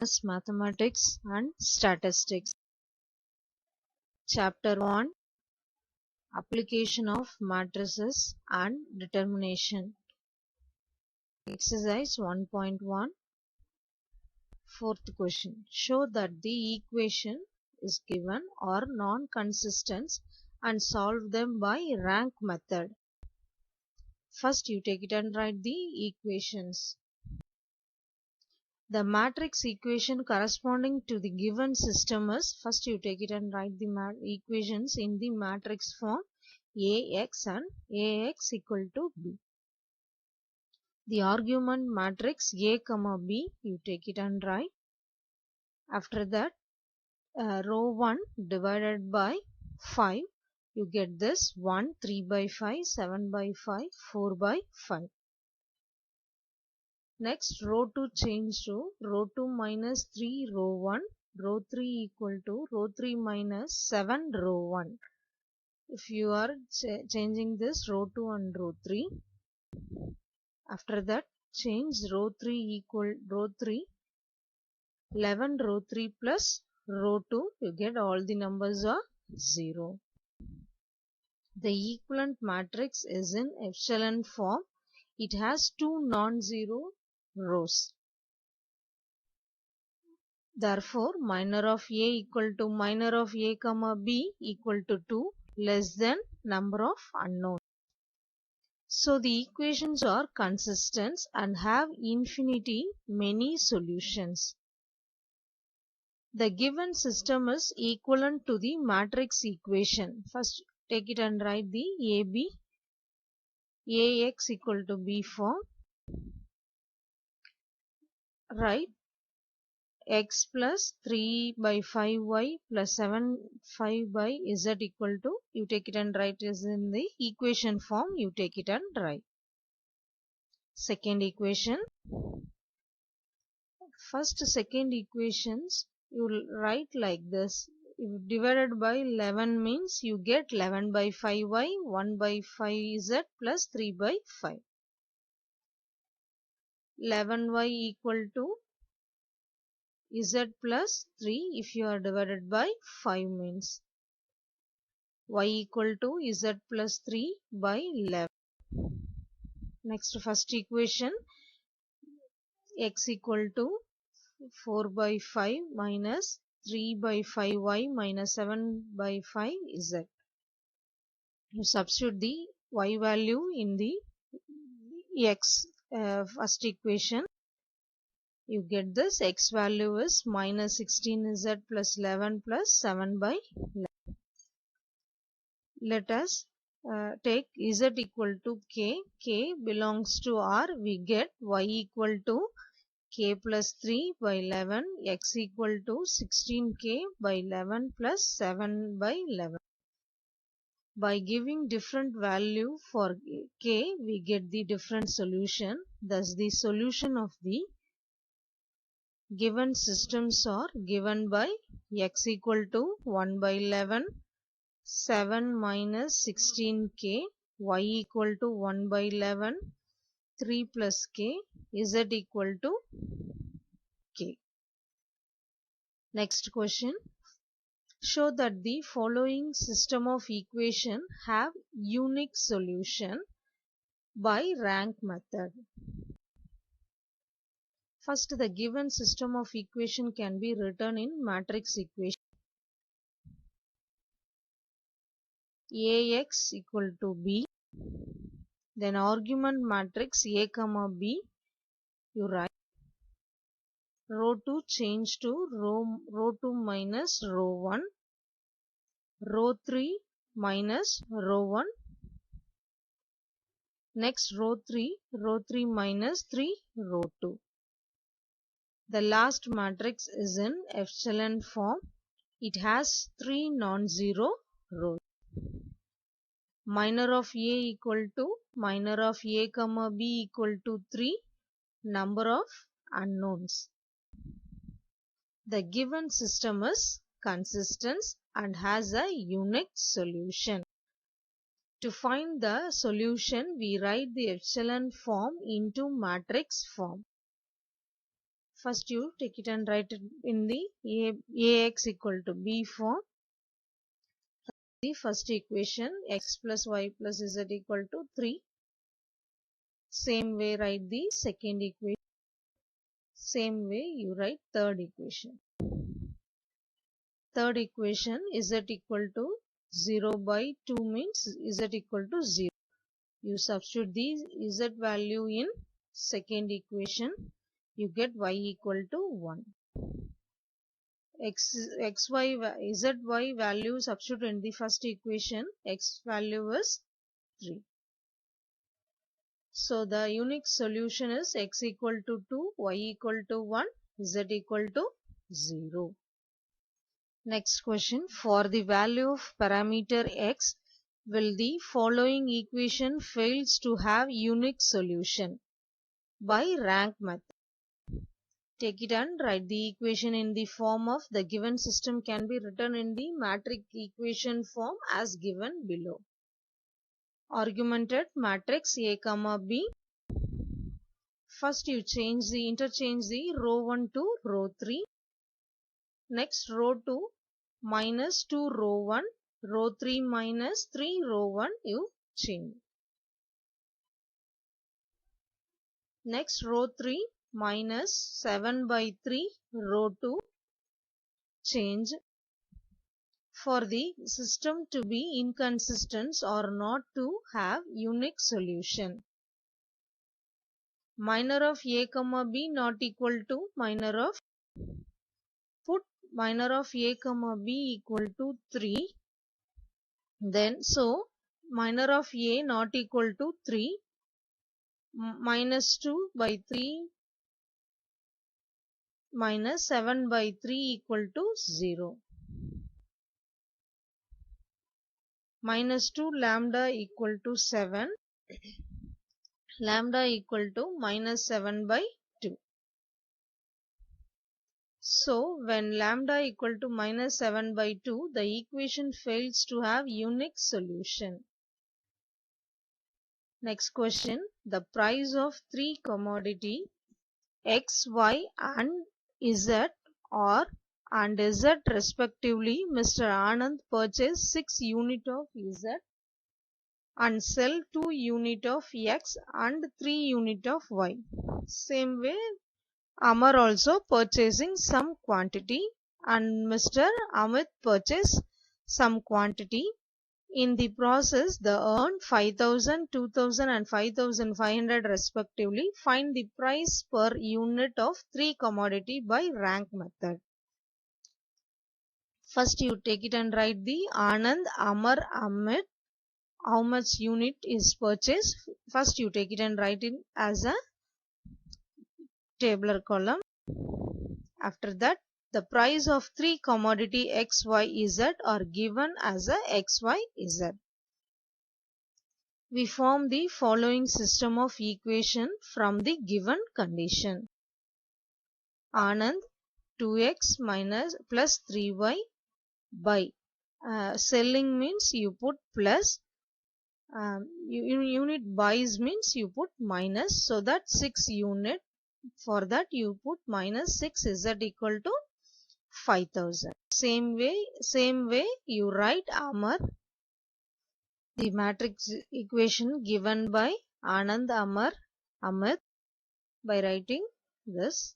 Mathematics and Statistics. Chapter 1, Application of Matrices and Determination. Exercise 1.1. Fourth question. Show that the equation is given or non-consistent and solve them by rank method. First you take it and write the equations. The matrix equation corresponding to the given system is, first you take it and write the equations in the matrix form Ax and Ax equal to b. The argument matrix A comma b, you take it and write. After that, row 1 divided by 5, you get this 1, 3 by 5, 7 by 5, 4 by 5. Next, row 2 change to row 2 minus 3 row 1, row 3 equal to row 3 minus 7 row 1. If you are changing this row 2 and row 3, after that change row 3 equal row 3, 11 row 3 plus row 2, you get all the numbers are 0. The equivalent matrix is in echelon form. It has two non-zero rows. Therefore, minor of A equal to minor of A comma B equal to 2 less than number of unknowns. So the equations are consistent and have infinity many solutions. The given system is equivalent to the matrix equation. First take it and write the AB, Ax equal to B form. Write x plus 3 by 5y plus 7 5 by z equal to, you take it and write is in the equation form, you take it and write. Second equation. First second equations you will write like this. If divided by 11 means you get 11 by 5y, 1 by 5z plus 3 by 5. 11y equal to z plus 3 if you are divided by 5 means y equal to z plus 3 by 11. Next first equation, x equal to 4 by 5 minus 3 by 5y minus 7 by 5z. You substitute the y value in the x first equation. You get this x value is minus 16z plus 11 plus 7 by 11. Let us take z equal to k. K belongs to R. We get y equal to k plus 3 by 11, x equal to 16k by 11 plus 7 by 11. By giving different value for k, we get the different solution. Thus, the solution of the given systems are given by x equal to 1 by 11, 7 minus 16k, y equal to 1 by 11, 3 plus k, z equal to k. Next question. Show that the following system of equation have unique solution by rank method. First, the given system of equation can be written in matrix equation. Ax equal to b, then argument matrix A comma b, you write. Row 2 change to row 2 minus row 1, row 3 minus row 1, next row 3 minus 3 row 2. The last matrix is in echelon form. It has 3 non-zero rows. Minor of A equal to minor of A comma B equal to 3, number of unknowns. The given system is consistent and has a unique solution. To find the solution, we write the echelon form into matrix form. First you take it and write it in the ax equal to b form. The first equation, x plus y plus z equal to 3. Same way write the second equation. Same way you write third equation. Third equation, z equal to 0 by 2 means z equal to 0. You substitute the z value in second equation. You get y equal to 1. Zy value substitute in the first equation. X value is 3. So the unique solution is x equal to 2, y equal to 1, z equal to 0. Next question, for the value of parameter x, will the following equation fails to have unique solution? By rank method. Take it and write the equation in the form of the given system can be written in the matrix equation form as given below. Augmented matrix A comma B. First you interchange the row 1 to row 3. Next row 2 minus 2 row 1, row 3 minus 3 row 1 you change. Next row 3 minus 7 by 3 row 2 change. For the system to be inconsistent or not to have unique solution. Minor of a comma b not equal to minor of, put minor of a comma b equal to 3. Then so minor of a not equal to 3, minus 2 by 3 minus 7 by 3 equal to 0. Minus 2 lambda equal to 7. Lambda equal to minus 7 by 2. So when lambda equal to minus 7 by 2, the equation fails to have unique solution. Next question, the price of 3 commodity X, Y and Z or and Z respectively. Mr. Anand purchased 6 unit of Z and sell 2 unit of X and 3 unit of Y. Same way Amar also purchasing some quantity and Mr. Amit purchased some quantity. In the process, they earned 5,000, 2,000 and 5,500 respectively. Find the price per unit of 3 commodity by rank method. First you take it and write the Anand, Amar, Amit, how much unit is purchased. First you take it and write it as a tabular column. After that, the price of 3 commodity X, Y, Z are given as a X, Y, Z. We form the following system of equation from the given condition. Anand 2x minus plus 3y by selling means you put plus, unit buys means you put minus, so that 6 unit, for that you put minus 6 is that equal to 5,000. Same way you write Amar, the matrix equation given by Anand, Amar, Amit by writing this.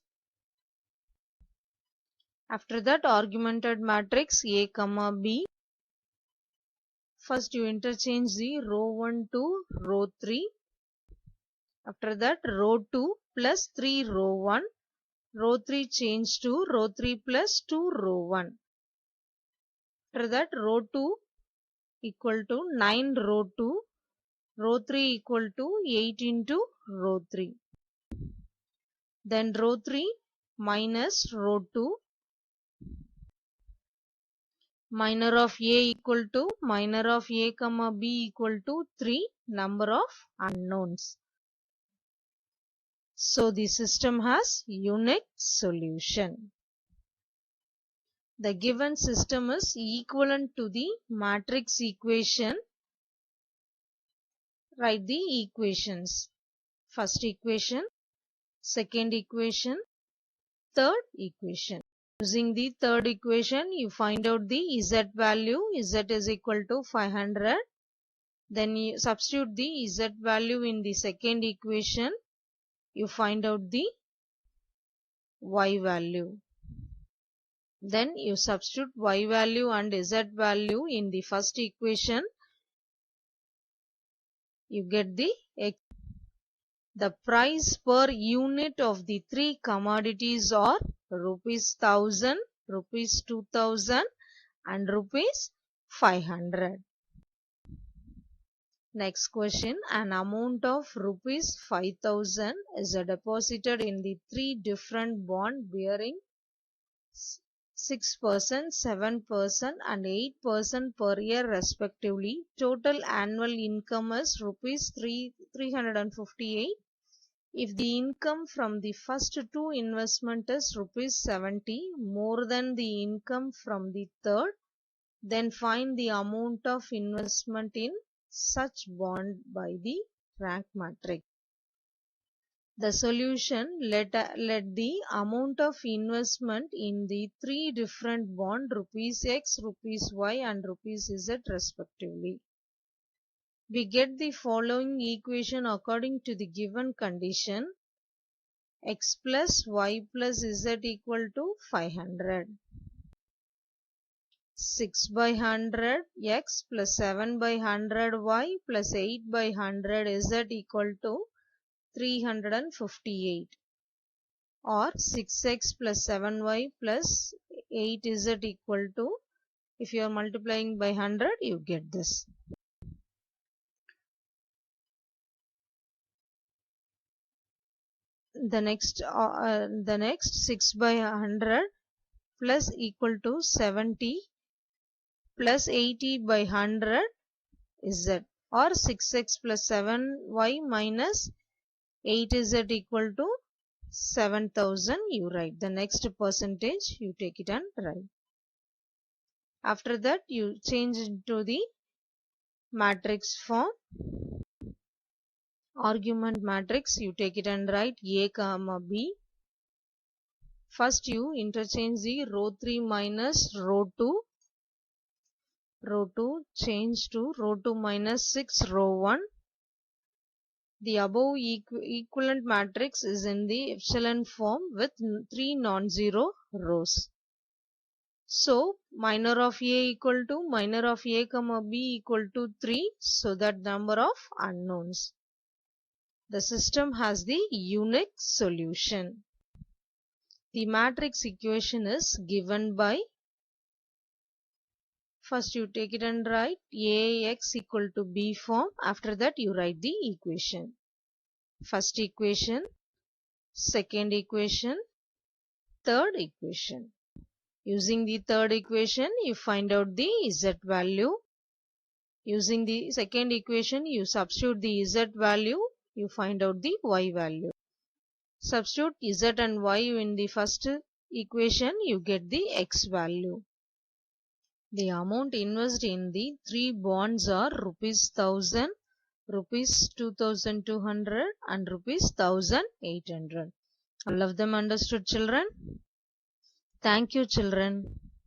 After that, augmented matrix A comma B. First you interchange the row 1 to row 3. After that, row 2 plus 3 row 1. Row 3 change to row 3 plus 2 row 1. After that, row 2 equal to 9 row 2. Row 3 equal to 8 into row 3. Then row 3 minus row 2. Minor of A equal to minor of A comma B equal to 3 number of unknowns. So the system has unique solution. The given system is equivalent to the matrix equation. Write the equations. First equation, second equation, third equation. Using the third equation, you find out the Z value. Z is equal to 500. Then you substitute the Z value in the second equation. You find out the Y value. Then you substitute Y value and Z value in the first equation. You get the X. The price per unit of the three commodities are rupees 1000, rupees 2000 and rupees 500. Next question. An amount of rupees 5000 is deposited in the three different bonds bearing 6%, 7% and 8% per year respectively. Total annual income is rupees 358. If the income from the first two investment is rupees 70 more than the income from the third, then find the amount of investment in such bond by the rank matrix. The solution, let the amount of investment in the three different bond rupees X, rupees Y and rupees Z respectively. We get the following equation according to the given condition. X plus Y plus Z equal to 500. 6 by 100 X plus 7 by 100 Y plus 8 by 100 Z equal to 358. Or 6x plus 7y plus 8z equal to, if you are multiplying by 100, you get this. The next 6 by 100 plus equal to 70 plus 80 by 100 is z, or 6x plus 7y minus 8z equal to 7000. You write the next percentage, you take it and write. After that you change into the matrix form, argument matrix. You take it and write A comma B. First you interchange the row 3 minus row 2. Row 2 change to row 2 minus 6 row 1. The above equivalent matrix is in the epsilon form with 3 non-zero rows. So minor of A equal to minor of A comma B equal to 3. So that number of unknowns. The system has the unique solution. The matrix equation is given by, first you take it and write Ax equal to B form. After that you write the equation. First equation, second equation, third equation. Using the third equation you find out the Z value. Using the second equation you substitute the Z value. You find out the Y value. Substitute Z and Y in the first equation, you get the X value. The amount invested in the three bonds are rupees 1000, rupees 2200 and rupees 1800. All of them understood, children? Thank you, children.